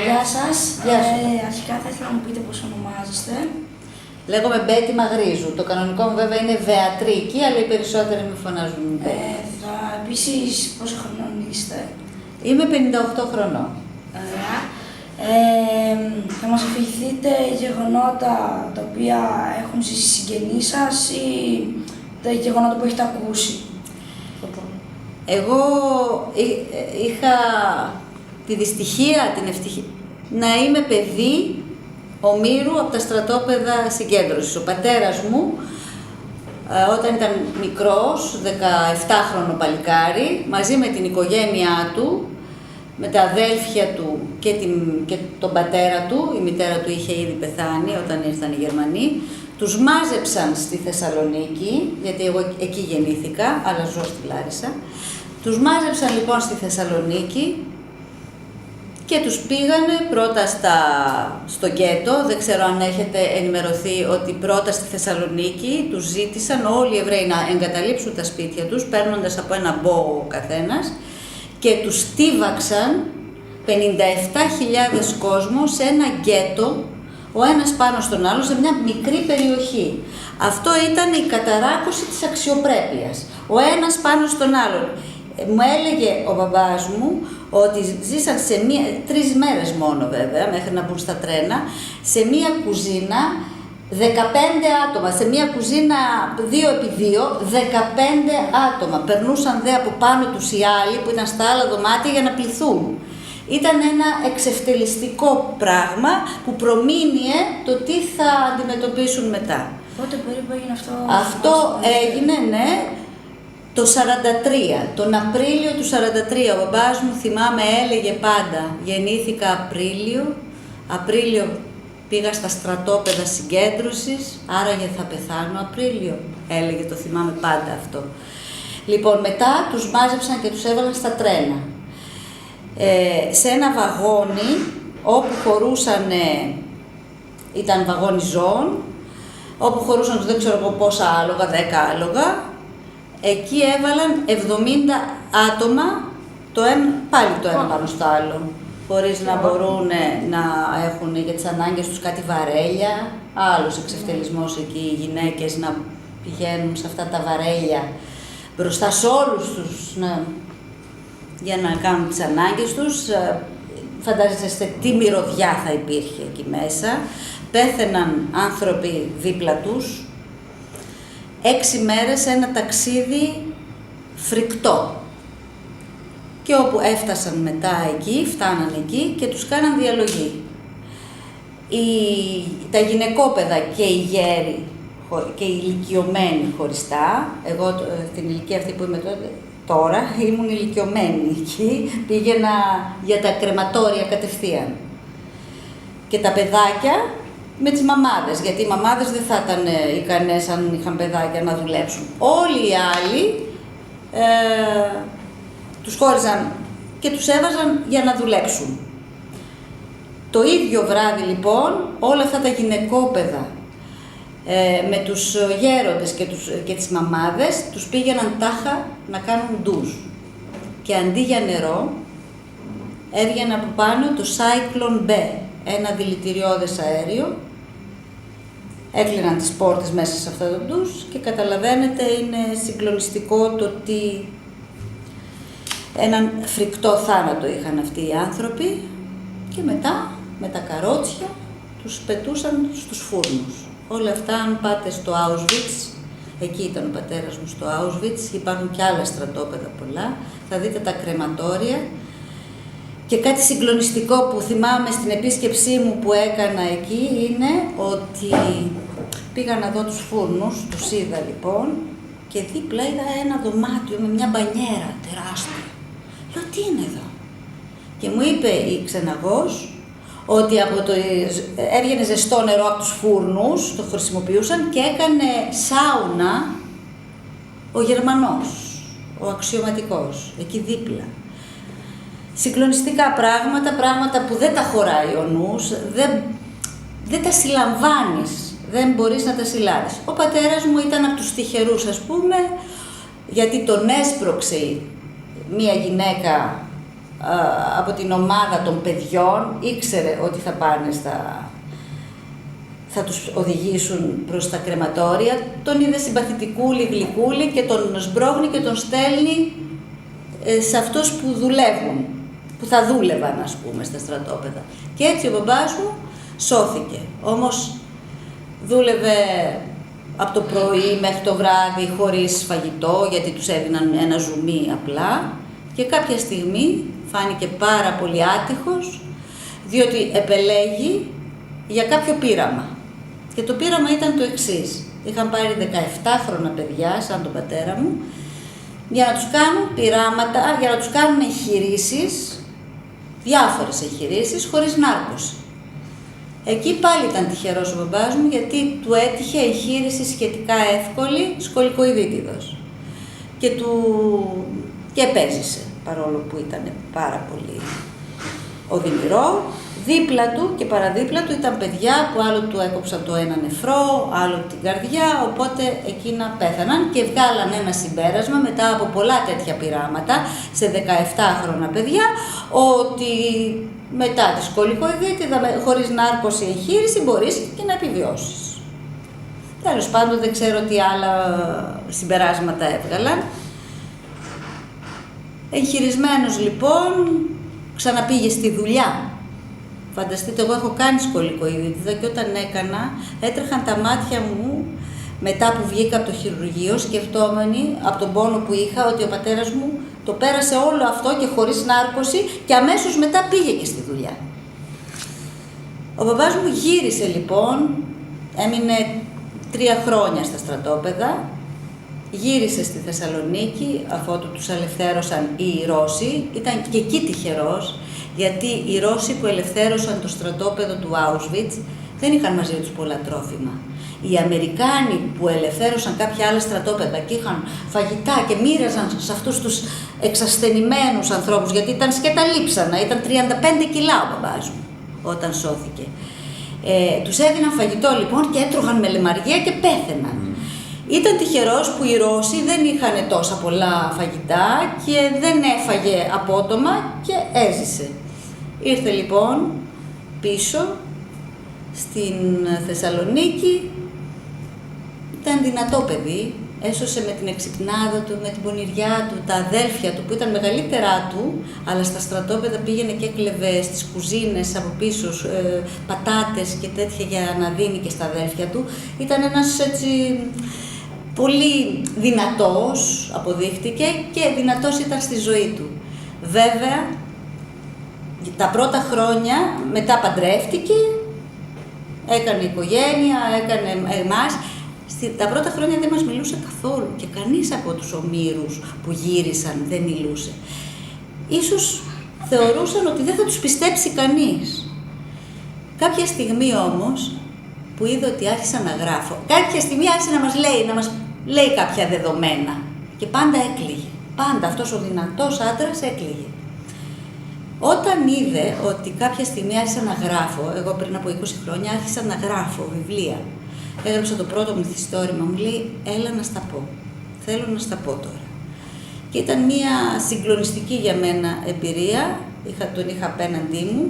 Γεια σας. Γεια σου. Αρχικά θα ήθελα να μου πείτε πώς ονομάζεστε. Λέγομαι Μπέτη Μαγρίζου. Το κανονικό μου βέβαια είναι Βεατρίκη, αλλά οι περισσότεροι με φωνάζουν Μπέτη. Επίσης, πόσο χρονών είστε? Είμαι 58 χρονών. Ωραία. Θα μας αφηγηθείτε γεγονότα τα οποία έχουν ζήσει οι συγγενείς σας ή τα γεγονότα που έχετε ακούσει? Εγώ είχα τη δυστυχία, την ευτυχία, να είμαι παιδί ομήρου από τα στρατόπεδα συγκέντρωσης. Ο πατέρας μου, όταν ήταν μικρός, 17χρονο παλικάρι, μαζί με την οικογένειά του, με τα αδέλφια του και τον πατέρα του, η μητέρα του είχε ήδη πεθάνει όταν ήρθαν οι Γερμανοί, τους μάζεψαν στη Θεσσαλονίκη, γιατί εγώ εκεί γεννήθηκα, αλλά ζω στη Λάρισα. Τους μάζεψαν λοιπόν στη Θεσσαλονίκη και τους πήγανε πρώτα στο γκέτο. Δεν ξέρω αν έχετε ενημερωθεί ότι πρώτα στη Θεσσαλονίκη τους ζήτησαν όλοι οι Εβραίοι να εγκαταλείψουν τα σπίτια τους, παίρνοντας από ένα μπόγο ο καθένας, και τους στίβαξαν 57.000 κόσμο σε ένα γκέτο, ο ένας πάνω στον άλλο, σε μια μικρή περιοχή. Αυτό ήταν η καταράκωση της αξιοπρέπειας. Ο ένας πάνω στον άλλον. Μου έλεγε ο μπαμπάς μου ότι ζήσαν σε 3 μέρες μόνο βέβαια, μέχρι να μπουν στα τρένα, σε μια κουζίνα 15 άτομα, σε μια κουζίνα 2x2, 15 άτομα. Περνούσαν δε από πάνω τους οι άλλοι που ήταν στα άλλα δωμάτια για να πληθούν. Ήταν ένα εξευτελιστικό πράγμα που προμήνυε το τι θα αντιμετωπίσουν μετά. Πότε περίπου έγινε αυτό? Αυτό έγινε, ναι, το 43, τον Απρίλιο του 43. Ο μπαμπάς μου, θυμάμαι, έλεγε πάντα, γεννήθηκα Απρίλιο πήγα στα στρατόπεδα συγκέντρωσης, άραγε θα πεθάνω Απρίλιο, έλεγε, το θυμάμαι πάντα αυτό. Λοιπόν, μετά τους μάζεψαν και τους έβαλαν στα τρένα. Σε ένα βαγόνι, όπου χωρούσαν, ήταν βαγόνι ζώων, όπου χωρούσαν δεν ξέρω εγώ πόσα άλογα, 10 άλογα, εκεί έβαλαν 70 άτομα, πάλι το ένα πάνω στο άλλο, χωρίς να μπορούν να έχουν για τις ανάγκες τους κάτι βαρέλια, άλλος εξευτελισμός εκεί, οι γυναίκες να πηγαίνουν σε αυτά τα βαρέλια μπροστά σε όλους τους, για να κάνουν τις ανάγκες τους. Φαντάζεστε τι μυρωδιά θα υπήρχε εκεί μέσα. Πέθαιναν άνθρωποι δίπλα τους. 6 μέρες ένα ταξίδι φρικτό. Και όπου έφτασαν μετά εκεί, φτάναν εκεί και τους κάναν διαλογή. Τα γυναικόπαιδα και οι γέροι και οι ηλικιωμένοι χωριστά, εγώ την ηλικία αυτή που είμαι τώρα ήμουν ηλικιωμένη εκεί, πήγαινα για τα κρεματόρια κατευθείαν. Και τα παιδάκια με τις μαμάδες, γιατί οι μαμάδες δεν θα ήταν ικανές αν είχαν παιδάκια να δουλέψουν. Όλοι οι άλλοι τους χώριζαν και τους έβαζαν για να δουλέψουν. Το ίδιο βράδυ λοιπόν όλα αυτά τα γυναικόπαιδα με τους γέροντες και τις μαμάδες τους πήγαιναν τάχα να κάνουν ντουζ. Και αντί για νερό έβγαινε από πάνω το Cyclone B, ένα δηλητηριώδες αέριο. Έκλειναν τις πόρτες μέσα σε αυτό το ντουζ και καταλαβαίνετε, είναι συγκλονιστικό το ότι έναν φρικτό θάνατο είχαν αυτοί οι άνθρωποι και μετά με τα καρότσια τους πετούσαν στους φούρνους. Όλα αυτά, αν πάτε στο Auschwitz, εκεί ήταν ο πατέρας μου στο Auschwitz, υπάρχουν και άλλα στρατόπεδα πολλά, θα δείτε τα κρεματόρια. Και κάτι συγκλονιστικό που θυμάμαι στην επίσκεψή μου που έκανα εκεί είναι ότι πήγα να δω τους φούρνους, τους είδα λοιπόν, και δίπλα είδα ένα δωμάτιο με μια μπανιέρα τεράστια. Λέω, τι είναι εδώ? Και μου είπε η ξεναγός ότι έβγαινε ζεστό νερό από τους φούρνους, το χρησιμοποιούσαν και έκανε σάουνα ο Γερμανός, ο αξιωματικός, εκεί δίπλα. Συγκλονιστικά πράγματα που δεν τα χωράει ο νους, δεν τα συλλαμβάνεις, δεν μπορείς να τα συλλάβεις. Ο πατέρας μου ήταν από τους τυχερούς, ας πούμε, γιατί τον έσπρωξε μία γυναίκα από την ομάδα των παιδιών, ήξερε ότι θα πάνε θα τους οδηγήσουν προς τα κρεματόρια. Τον είδε συμπαθητικούλη, γλυκούλη και τον σμπρώχνει και τον στέλνει σε αυτούς που δουλεύουν, που θα δούλευαν, ας πούμε, στα στρατόπεδα. Και έτσι ο μπαμπάς μου σώθηκε. Όμως δούλευε από το πρωί μέχρι το βράδυ χωρίς φαγητό, γιατί τους έδιναν ένα ζουμί απλά, και κάποια στιγμή φάνηκε πάρα πολύ άτυχος, διότι επελέγει για κάποιο πείραμα. Και το πείραμα ήταν το εξής. Είχαν πάρει 17χρονα παιδιά, σαν τον πατέρα μου, για να τους κάνουν πειράματα, για να τους κάνουν εγχειρήσεις, διάφορες εγχειρήσεις, χωρίς νάρκωση. Εκεί πάλι ήταν τυχερός ο μπαμπάς μου, γιατί του έτυχε εγχείρηση σχετικά εύκολη, σκολικοειδίτιδος. Και επέζησε, παρόλο που ήταν πάρα πολύ οδυνηρό. Δίπλα του και παραδίπλα του ήταν παιδιά που άλλο του έκοψαν το ένα νεφρό, άλλο την καρδιά, οπότε εκείνα πέθαναν και βγάλαν ένα συμπέρασμα μετά από πολλά τέτοια πειράματα σε 17χρονα παιδιά, ότι μετά τη σκολικοειδίτιδα, χωρίς νάρκωση εγχείρηση, μπορείς και να επιβιώσεις. Τέλος πάντων, δεν ξέρω τι άλλα συμπεράσματα έβγαλαν. Εγχειρισμένος λοιπόν, ξαναπήγε στη δουλειά. Φανταστείτε, εγώ έχω κάνει σκολικοειδίτιδα και όταν έκανα, έτρεχαν τα μάτια μου μετά που βγήκα από το χειρουργείο, σκεφτόμενοι από τον πόνο που είχα ότι ο πατέρας μου το πέρασε όλο αυτό και χωρίς νάρκωση και αμέσως μετά πήγε και στη δουλειά. Ο μπαμπάς μου γύρισε λοιπόν, έμεινε 3 χρόνια στα στρατόπεδα, γύρισε στη Θεσσαλονίκη αφότου τους ελευθέρωσαν οι Ρώσοι, ήταν και εκεί τυχερός, γιατί οι Ρώσοι που ελευθέρωσαν το στρατόπεδο του Auschwitz δεν είχαν μαζί τους πολλά τρόφιμα. Οι Αμερικάνοι που ελευθέρωσαν κάποια άλλα στρατόπεδα και είχαν φαγητά και μοίραζαν σε αυτούς τους εξασθενημένους ανθρώπους, γιατί ήταν σκέτα λείψανα, ήταν 35 κιλά ο μπαμπάς μου όταν σώθηκε. Τους έδιναν φαγητό λοιπόν και έτρωγαν με λεμαργία και πέθαιναν. Ήταν τυχερός που οι Ρώσοι δεν είχαν τόσα πολλά φαγητά και δεν έφαγε απότομα και έζησε. Ήρθε λοιπόν πίσω στην Θεσσαλονίκη, ήταν δυνατό παιδί, έσωσε με την εξυπνάδα του, με την πονηριά του, τα αδέλφια του που ήταν μεγαλύτερά του, αλλά στα στρατόπεδα πήγαινε και έκλεβε στις κουζίνες από πίσω πατάτες και τέτοια για να δίνει και στα αδέλφια του. Ήταν ένας έτσι πολύ δυνατός, αποδείχτηκε, και δυνατός ήταν στη ζωή του. Βέβαια, τα πρώτα χρόνια μετά παντρεύτηκε, έκανε οικογένεια, έκανε εμάς. Τα πρώτα χρόνια δεν μας μιλούσε καθόλου και κανείς από τους ομήρους που γύρισαν δεν μιλούσε. Ίσως θεωρούσαν ότι δεν θα τους πιστέψει κανείς. Κάποια στιγμή όμως, που είδε ότι άρχισα να γράφω, κάποια στιγμή άρχισε να μας λέει κάποια δεδομένα και πάντα έκλαιγε. Πάντα αυτός ο δυνατός άντρας έκλαιγε. Όταν είδε ότι κάποια στιγμή άρχισα να γράφω, εγώ πριν από 20 χρόνια άρχισα να γράφω βιβλία. Έγραψα το πρώτο μου μυθιστόρημα, μου λέει έλα να στα πω, θέλω να στα πω τώρα. Και ήταν μια συγκλονιστική για μένα εμπειρία, τον είχα απέναντί μου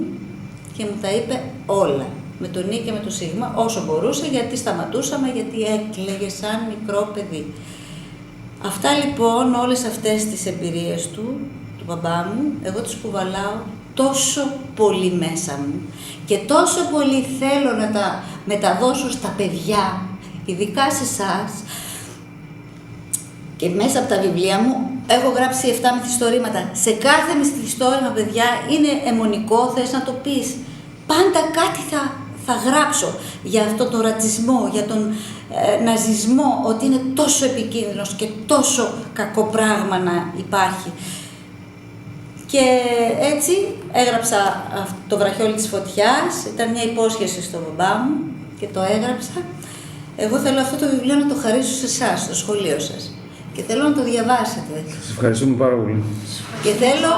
και μου τα είπε όλα, με το νι και με το σίγμα, όσο μπορούσε, γιατί σταματούσαμε, γιατί έκλαιγε σαν μικρό παιδί. Αυτά λοιπόν, όλες αυτές τις εμπειρίες του μπαμπά μου, εγώ τις κουβαλάω τόσο πολύ μέσα μου και τόσο πολύ θέλω να τα μεταδώσω στα παιδιά, ειδικά σε εσάς, και μέσα από τα βιβλία μου έχω γράψει 7 μυθιστορήματα. Σε κάθε μυθιστόρημα, παιδιά, είναι αιμονικό, θες να το πεις. Πάντα κάτι θα γράψω για αυτό το ρατσισμό, για τον ναζισμό, ότι είναι τόσο επικίνδυνος και τόσο κακό πράγμα να υπάρχει. Και έτσι έγραψα το βραχιόλι της φωτιάς, ήταν μια υπόσχεση στον μπαμπά μου και το έγραψα. Εγώ θέλω αυτό το βιβλίο να το χαρίσω σε εσάς, στο σχολείο σας, και θέλω να το διαβάσετε. Σας ευχαριστούμε πάρα πολύ. Και θέλω